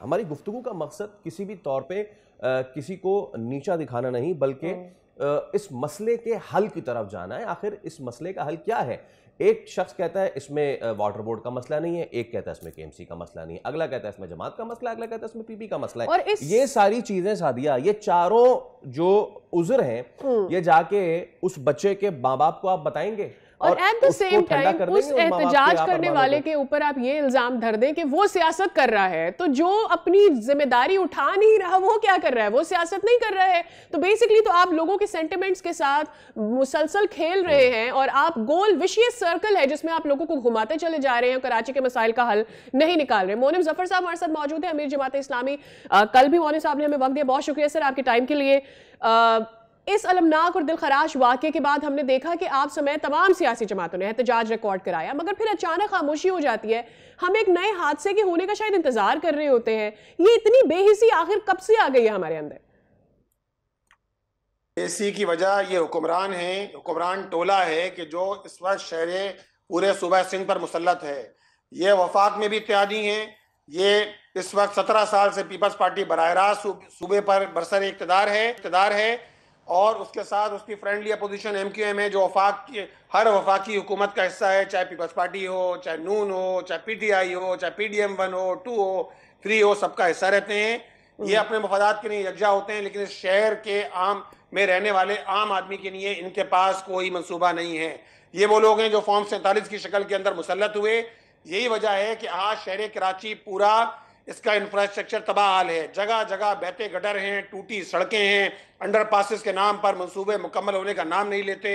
हमारी गुफ्तगू का मकसद किसी भी तौर पे किसी को नीचा दिखाना नहीं, बल्कि इस मसले के हल की तरफ जाना है। आखिर इस मसले का हल क्या है? एक शख्स कहता है इसमें वाटर बोर्ड का मसला नहीं है, एक कहता है इसमें केएमसी का मसला नहीं है, अगला कहता है इसमें जमात का मसला है, अगला कहता है इसमें पीपी का मसला है। और ये सारी चीजें सादिया, ये चारों जो उज़्र हैं, ये जाके उस बच्चे के माँ बाप को आप बताएंगे और एट द सेम टाइम उस एहतजाज करने वाले के ऊपर आप ये इल्जाम धर दें कि वो सियासत कर रहा है, तो जो अपनी जिम्मेदारी उठा नहीं रहा वो क्या कर रहा है? वो सियासत नहीं कर रहा है। तो बेसिकली तो आप लोगों के सेंटिमेंट्स के साथ मुसलसल खेल रहे हैं और आप गोल विशियस सर्कल है जिसमें आप लोगों को घुमाते चले जा रहे हैं, कराची के मसाइल का हल नहीं निकाल रहे। मोनिम जफर साहब हमारे साथ मौजूद है, अमीर जमात इस्लामी। कल भी मोनिम साहब ने हमें वक्त दिया, बहुत शुक्रिया सर आपके टाइम के लिए। इस अलमनाक और दिलखराश वाक़े के बाद हमने देखा कि आप समेत तमाम सियासी जमातों ने एहतजाज रिकॉर्ड कराया, मगर फिर अचानक खामोशी हो जाती है। हम एक नए हादसे के होने का शायद इंतजार कर रहे होते हैं। ये इतनी बेहिसी आखिर कब से आ गई है हमारे अंदर? बेहिसी की वजह ये हुक्मरान है, हुक्मरान टोला है कि जो इस वक्त शहर पूरे सूबा सिंध पर मुसल्लत है। ये वफाक में भी इत्तेहादी हैं। ये इस वक्त 17 साल से पीपल्स पार्टी बराह रास्त सूबे पर बरसर इक़्तिदार है और उसके साथ उसकी फ्रेंडली अपोजिशन MQM है, जो हर वफाकी हुकूमत का हिस्सा है, चाहे पीपल्स पार्टी हो, चाहे नून हो, चाहे PTI हो, चाहे PDM 1 हो, 2 हो, 3 हो, सबका हिस्सा रहते हैं। ये अपने मफादात के लिए यकजा होते हैं, लेकिन इस शहर के आम में रहने वाले आम आदमी के लिए इनके पास कोई मंसूबा नहीं है। ये वो लोग हैं जो फॉर्म 47 की शक्ल के अंदर मुसल्लत हुए। यही वजह है कि आज शहर कराची पूरा इसका इंफ्रास्ट्रक्चर तबाह हाल है। जगह जगह बहते गटर हैं, टूटी सड़कें हैं, अंडर पासिस के नाम पर मंसूबे मुकम्मल होने का नाम नहीं लेते।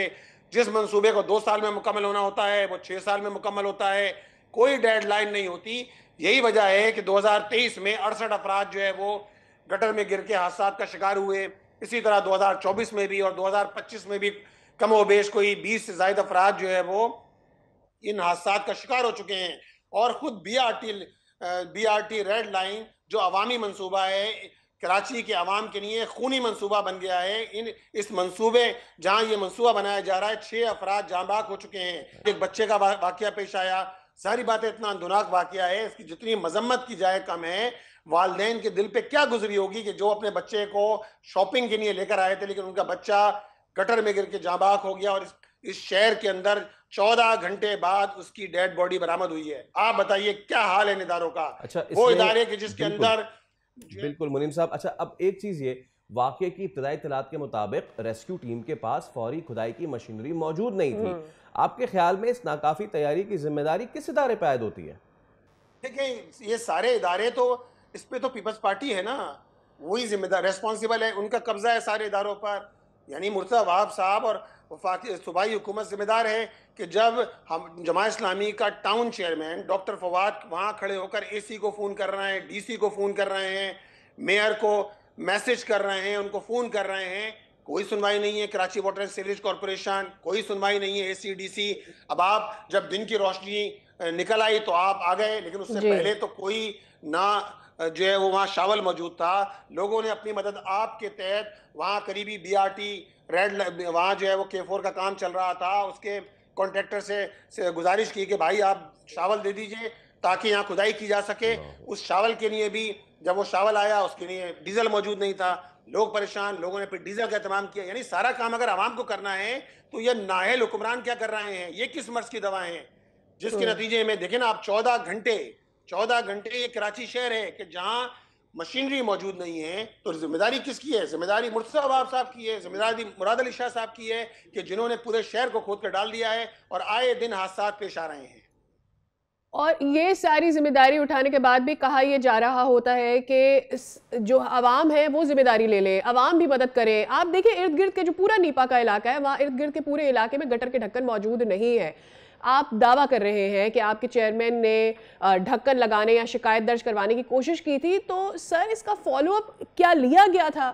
जिस मंसूबे को 2 साल में मुकम्मल होना होता है वो 6 साल में मुकम्मल होता है, कोई डेडलाइन नहीं होती। यही वजह है कि 2023 में 68 अफराद जो है वो गटर में गिर के हादसा का शिकार हुए। इसी तरह 2024 में भी और 2025 में भी कमोबेश कोई 20 से ज़ायद अफराद जो है वो इन हादसा का शिकार हो चुके हैं। और खुद BRT रेड लाइन जो अवामी मंसूबा है, कराची के अवाम के लिए खूनी मंसूबा बन गया है। इस मंसूबे जहां ये मंसूबा बनाया जा रहा है, 6 अफराद जाँ बाक हो चुके हैं। एक बच्चे का वाकया पेश आया। सारी बातें इतना अंदुनाक वाकया है, इसकी जितनी मजम्मत की जाए कम है। वालदैन के दिल पे क्या गुजरी होगी कि जो अपने बच्चे को शॉपिंग के लिए लेकर आए थे, लेकिन उनका बच्चा गटर में गिर के जाँ बाक हो गया और इस शहर के अंदर 14 घंटे बाद उसकी डेड बॉडी बरामद हुई है। आप बताइए क्या हाल है इन इदारों का? अच्छा, वो इदारे के जिसके अंदर बिल्कुल मुनीम साहब। अच्छा, अब एक चीज ये, वाकये की इब्तदाई इत्तलात के मुताबिक रेस्क्यू टीम के पास फौरी खुदाई की मशीनरी मौजूद नहीं थी। आपके ख्याल में इस नाकाफी तैयारी की जिम्मेदारी किस इदारे पर आयद होती है? देखिए, ये सारे इदारे तो इस पे तो पीपल्स पार्टी है ना, वही जिम्मेदार रेस्पॉन्सिबल है, उनका कब्जा है सारे इदारों पर। यानी मुर्तज़ा वहाब साहब और वफाकी सूबाई हुकूमत जिम्मेदार है कि जब हम जमात इस्लामी का टाउन चेयरमैन डॉक्टर फवाद वहाँ खड़े होकर AC को फ़ोन कर रहे हैं, DC को फ़ोन कर रहे हैं, मेयर को मैसेज कर रहे हैं, उनको फ़ोन कर रहे हैं, कोई सुनवाई नहीं है। Karachi water and sewerage corporation, कोई सुनवाई नहीं है। ACDC, अब आप जब दिन की रोशनी निकल आई तो आप आ गए, लेकिन उससे पहले तो कोई ना जो है वो वहाँ शावल मौजूद था। लोगों ने अपनी मदद आपके तहत वहाँ करीबी BRT रेड वहाँ जो है वो K4 का काम चल रहा था, उसके कॉन्ट्रैक्टर से गुजारिश की कि भाई आप शावल दे दीजिए ताकि यहाँ खुदाई की जा सके। उस शावल के लिए भी जब वो शावल आया उसके लिए डीजल मौजूद नहीं था, लोग परेशान, लोगों ने फिर डीजल का इंतजाम किया। यानी सारा काम अगर आवाम को करना है तो ये नाअहल हुक्मरान क्या कर रहे हैं? ये किस मर्ज की दवाएं हैं जिसके नतीजे में देखें ना आप 14 घंटे ये कराची शहर है कि जहां मशीनरी मौजूद नहीं है। तो जिम्मेदारी किसकी है? जिम्मेदारी मुर्तज़ा वहाब साहब की है, जिम्मेदारी मुराद अली शाह साहब की है कि जिन्होंने पूरे शहर को खोद कर डाल दिया है और आए दिन हादसा पेश आ रहे हैं। और ये सारी जिम्मेदारी उठाने के बाद भी कहा यह जा रहा होता है कि जो आवाम है वो जिम्मेदारी ले ले, आवाम भी मदद करे। आप देखिए इर्द गिर्द के जो पूरा नीपा का इलाका है, वहाँ इर्द गिर्द के पूरे इलाके में गटर के ढक्कन मौजूद नहीं है। आप दावा कर रहे हैं कि आपके चेयरमैन ने ढक्कन लगाने या शिकायत दर्ज करवाने की कोशिश की थी, तो सर इसका फॉलोअप क्या लिया गया था?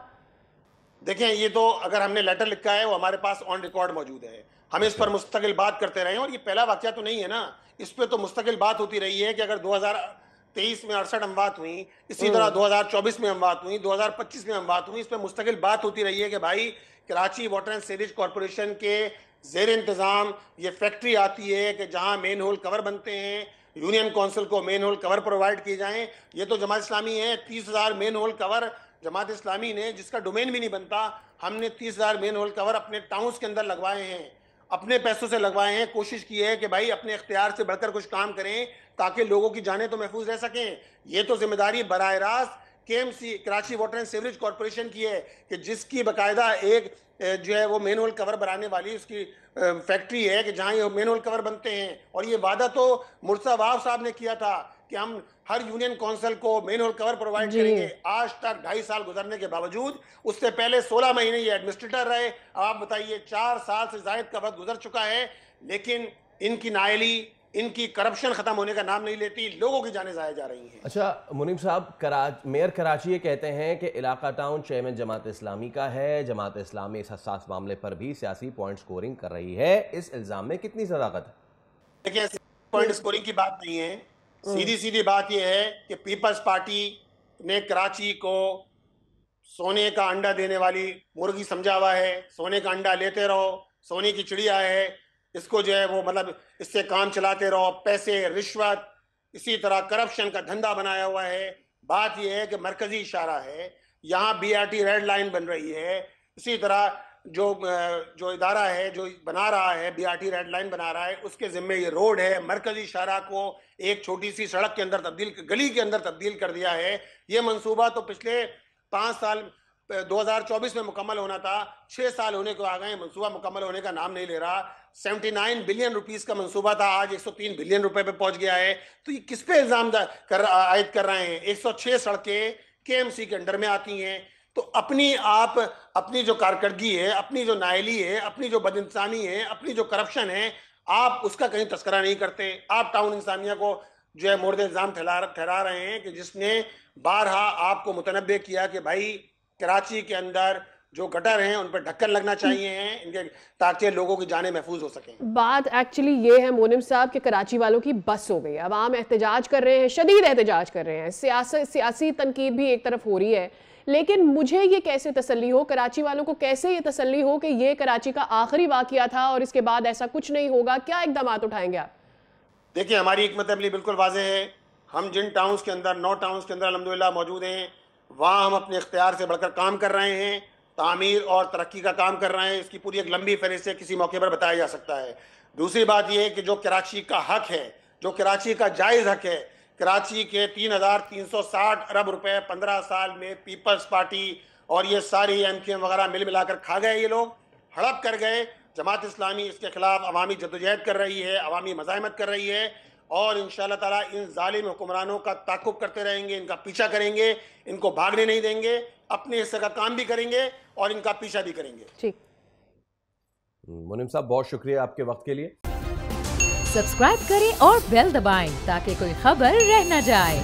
देखें, ये तो अगर हमने लेटर लिखा है वो हमारे पास ऑन रिकॉर्ड मौजूद है, हम इस पर मुस्तकिल बात करते रहे हैं। और ये पहला वाकया तो नहीं है ना, इस पर तो मुस्तकिल बात होती रही है कि अगर 2023 में 68 अमवात हुई, इसी तरह 2024 में अमवात हुई, 2025 में अमवात हुई, इस पर मुस्तकिल बात होती रही है कि भाई Karachi water and sewerage corporation के जेर इंतज़ाम ये फैक्ट्री आती है कि जहाँ मेन होल कवर बनते हैं, यूनियन काउंसिल को मेन होल कवर प्रोवाइड किए जाएं। ये तो जमात इस्लामी है, 30,000 main whole cover Jamaat Islami ने, जिसका डोमेन भी नहीं बनता, हमने 30,000 मेन होल कवर अपने टाउन्स के अंदर लगवाए हैं, अपने पैसों से लगवाए हैं। कोशिश की है कि भाई अपने इख्तियार से बढ़कर कुछ काम करें ताकि लोगों की जानें तो महफूज रह सकें। ये तो जिम्मेदारी बराह रास्त KMC Karachi water and sewerage corporation की है कि जिसकी बाकायदा एक जो है वो मेन होल कवर बनाने वाली उसकी फैक्ट्री है कि जहां ये मेन होल कवर बनते हैं। और ये वादा तो मुर्तज़ा वाब साहब ने किया था कि हम हर यूनियन काउंसिल को मेन होल कवर प्रोवाइड करेंगे। आज तक 2.5 साल गुजरने के बावजूद, उससे पहले 16 महीने ये एडमिनिस्ट्रेटर रहे। आप बताइए 4 साल से जायद का वक्त गुजर चुका है, लेकिन इनकी नायली, इनकी करप्शन खत्म होने का नाम नहीं लेती, लोगों की जानें ज़ाया जा रही हैं। अच्छा मुनीम साहब, मेयर कराची ये कहते हैं कि इलाका टाउन चेयरमैन जमात इस्लामी का है, जमात इस्लामी इस हसास मामले पर भी सियासी पॉइंट स्कोरिंग कर रही है, इस इल्ज़ाम में कितनी सदाकत है? देखिए, पॉइंट स्कोरिंग की बात नहीं है, सीधी सीधी बात यह है कि पीपल्स पार्टी ने कराची को सोने का अंडा देने वाली मुर्गी समझा हुआ है। सोने का अंडा लेते रहो, सोने की चिड़िया है, इसको जो है वो मतलब इससे काम चलाते रहो, पैसे, रिश्वत, इसी तरह करप्शन का धंधा बनाया हुआ है। बात यह है कि मरकजी इशारा है, यहाँ BRT रेड लाइन बन रही है, इसी तरह जो इदारा है जो बना रहा है, BRT रेड लाइन बना रहा है, उसके जिम्मे ये रोड है। मरकजी इशारा को एक छोटी सी सड़क के अंदर गली के अंदर तब्दील कर दिया है। ये मंसूबा तो पिछले 5 साल 2024 में मुकम्मल होना था, 6 साल होने को आ गए, मंसूबा मुकम्मल होने का नाम नहीं ले रहा। 79 बिलियन रुपीस का मंसूबा था, आज 103 बिलियन रुपए पे पहुंच गया है। तो ये किस पे इल्जाम आयद कर रहे हैं? 106 सड़कें KMC के अंडर में आती हैं। तो अपनी जो कारकर्दगी है, अपनी जो नायली है, अपनी जो बदइंसानी है, अपनी जो करप्शन है, आप उसका कहीं तस्करा नहीं करते। आप टाउन इंसानिया को जो है मोर्द इल्जाम ठहरा रहे हैं कि जिसने बारहा आपको मुतनब्बे किया कि भाई कराची के अंदर जो गटर हैं उन पर ढक्कन लगना चाहिए हैं इनके, ताकि लोगों की जानें महफूज हो सकें। बात एक्चुअली ये है मोनिम साहब कि कराची वालों की बस हो गई, अवाम एहतजाज कर रहे हैं, शदीद एहतजाज कर रहे हैं, सियासी तनकीद भी एक तरफ हो रही है, लेकिन मुझे ये कैसे तसल्ली हो, कराची वालों को कैसे ये तसल्ली हो कि ये कराची का आखिरी वाकया था और इसके बाद ऐसा कुछ नहीं होगा? क्या इकदाम उठाएंगे आप? देखिए, हमारी हिकमत अमली बिल्कुल वाज़ेह है। हम जिन टाउन्स के अंदर 9 टाउन्स के अंदर अल्हम्दुलिल्लाह मौजूद हैं, वहाँ हम अपने इख्तियार से बढ़कर काम कर रहे हैं, तामीर और तरक्की का काम कर रहे हैं। इसकी पूरी एक लंबी फहरिस्त से किसी मौके पर बताया जा सकता है। दूसरी बात यह है कि जो कराची का हक है, जो कराची का जायज़ हक है, कराची के 3,360 अरब रुपए 15 साल में पीपल्स पार्टी और ये सारी MKM वगैरह मिलाकर खा गए। ये लोग हड़प कर गए। जमात इस्लामी इसके खिलाफ अवामी जद्दोजहद कर रही है, अवामी मज़ाहमत कर रही है, और इंशाअल्लाह ताला इन जालिम हुक्मरानों का ताक़ुब करते रहेंगे, इनका पीछा करेंगे, इनको भागने नहीं देंगे, अपने हिस्से का काम भी करेंगे और इनका पीछा भी करेंगे। ठीक, मुनीम साहब बहुत शुक्रिया आपके वक्त के लिए। सब्सक्राइब करें और बेल दबाएं ताकि कोई खबर रह न जाए।